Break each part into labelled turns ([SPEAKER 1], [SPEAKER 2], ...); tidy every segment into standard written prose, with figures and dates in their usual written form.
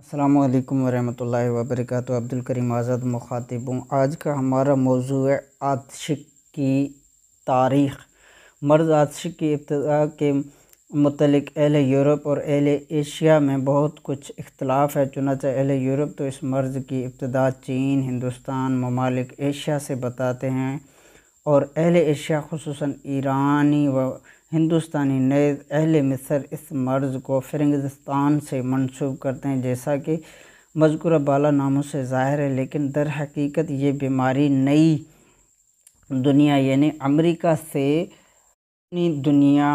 [SPEAKER 1] السلام علیکم ورحمۃ اللہ وبرکاتہ۔ عبدالکریم آزاد مخاطب ہوں۔ آج کا ہمارا موضوع ہے آتشک کی تاریخ۔ مرض آتشک کی ابتدا کے متعلق اہل یورپ اور اہل ایشیا میں بہت کچھ اختلاف ہے، چنانچہ اہل یورپ تو اس مرض کی ابتدا چین، ہندوستان، ممالک ایشیا سے بتاتے ہیں، اور اہل ایشیا خصوصاً ایرانی و ہندوستانی نیز اہل مصر اس مرض کو فرنگستان سے منسوب کرتے ہیں، جیسا کہ مذکورہ بالا ناموں سے ظاہر ہے، لیکن در حقیقت یہ بیماری نئی دنیا یعنی امریکہ سے نئی دنیا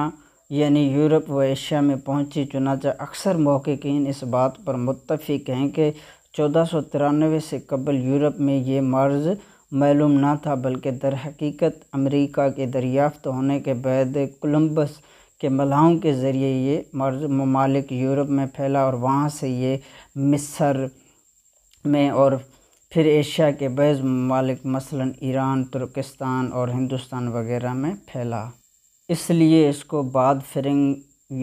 [SPEAKER 1] یعنی یورپ و ایشیا میں پہنچی۔ چنانچہ اکثر محققین اس بات پر متفق ہیں کہ 1493 سے قبل یورپ میں یہ مرض معلوم نہ تھا، بلکہ در حقیقت امریکہ کے دریافت ہونے کے بعد کولمبس کے ملاحوں کے ذریعے یہ مرض ممالک یورپ میں پھیلا، اور وہاں سے یہ مصر میں اور پھر ایشیا کے بعض ممالک مثلاً ایران، ترکستان اور ہندوستان وغیرہ میں پھیلا۔ اس لیے اس کو بادفرنگ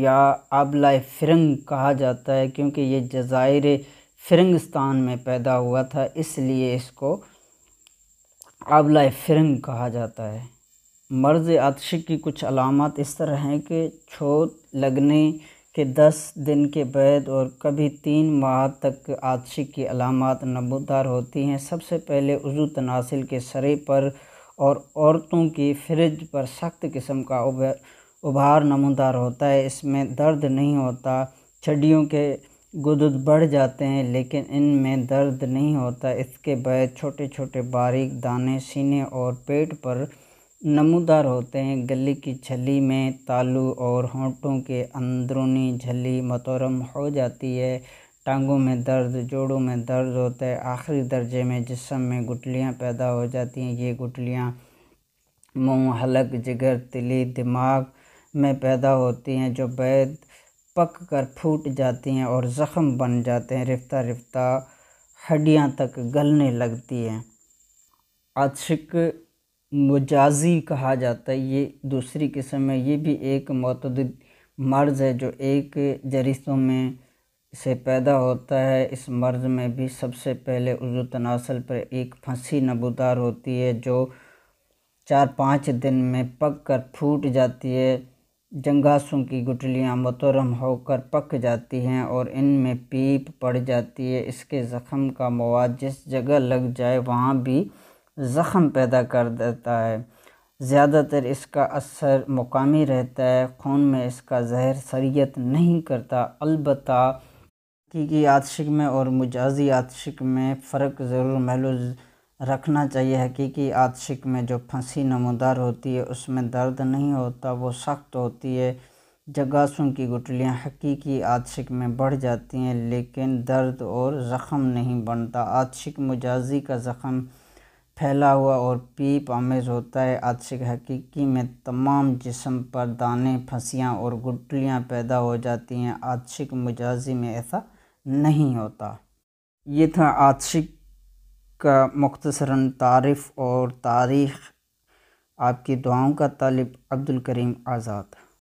[SPEAKER 1] یا آبلہ فرنگ کہا جاتا ہے، کیونکہ یہ جزائر فرنگستان میں پیدا ہوا تھا، اس لیے اس کو آبلہ فرنگ کہا جاتا ہے۔ مرض آتشک کی کچھ علامات اس طرح ہیں کہ چھوت لگنے کے 10 دن کے بعد اور کبھی 3 ماہ تک آتشک کی علامات نمودار ہوتی ہیں۔ سب سے پہلے عضو تناسل کے سرے پر اور عورتوں کی فرج پر سخت قسم کا ابھار نمودار ہوتا ہے۔ اس میں درد نہیں ہوتا، چھڈیوں کے غدد بڑھ جاتے ہیں لیکن ان میں درد نہیں ہوتا۔ اس کے بعد چھوٹے چھوٹے باریک دانے سینے اور پیٹ پر نمودار ہوتے ہیں۔ گلے کی جھلی میں تالو اور ہونٹوں کے اندرونی جھلی متورم ہو جاتی ہے۔ ٹانگوں میں درد، جوڑوں میں درد ہوتا ہے۔ آخری درجے میں جسم میں گٹھلیاں پیدا ہو جاتی ہیں۔ یہ گٹھلیاں منہ، حلق، جگر، تلی، دماغ میں پیدا ہوتی ہیں، جو بعد پک کر پھوٹ جاتی ہیں اور زخم بن جاتے ہیں، رفتہ رفتہ ہڈیاں تک گلنے لگتی ہیں۔ آتشک مجازی کہا جاتا ہے، یہ دوسری قسم ہے۔ یہ بھی ایک معتدل مرض ہے جو ایک جراثیم میں سے پیدا ہوتا ہے۔ اس مرض میں بھی سب سے پہلے عضو تناسل پر ایک پھنسی نمودار ہوتی ہے جو 4-5 دن میں پک کر پھوٹ جاتی ہے۔ جنگاسوں کی گٹھلیاں متورم ہو کر پک جاتی ہیں اور ان میں پیپ پڑ جاتی ہے۔ اس کے زخم کا مواد جس جگہ لگ جائے وہاں بھی زخم پیدا کر دیتا ہے۔ زیادہ تر اس کا اثر مقامی رہتا ہے، خون میں اس کا زہر سریت نہیں کرتا۔ البتہ حقیقی آتشک میں اور مجازی آتشک میں فرق ضرور محسوس رکھنا چاہیے۔ حقیقی آتشک میں جو پھنسی نمودار ہوتی ہے اس میں درد نہیں ہوتا، وہ سخت ہوتی ہے۔ جگاسوں کی گٹھلیاں حقیقی آتشک میں بڑھ جاتی ہیں لیکن درد اور زخم نہیں بنتا۔ آتشک مجازی کا زخم پھیلا ہوا اور پیپ آمیز ہوتا ہے۔ آتشک حقیقی میں تمام جسم پر دانے، پھنسیاں اور گٹھلیاں پیدا ہو جاتی ہیں۔ آتشک مجازی میں ایسا نہیں ہوتا۔ یہ تھا آتشک کا مختصراً تعارف اور تاریخ۔ آپ کی دعاؤں کا طالب عبدالکریم آزاد۔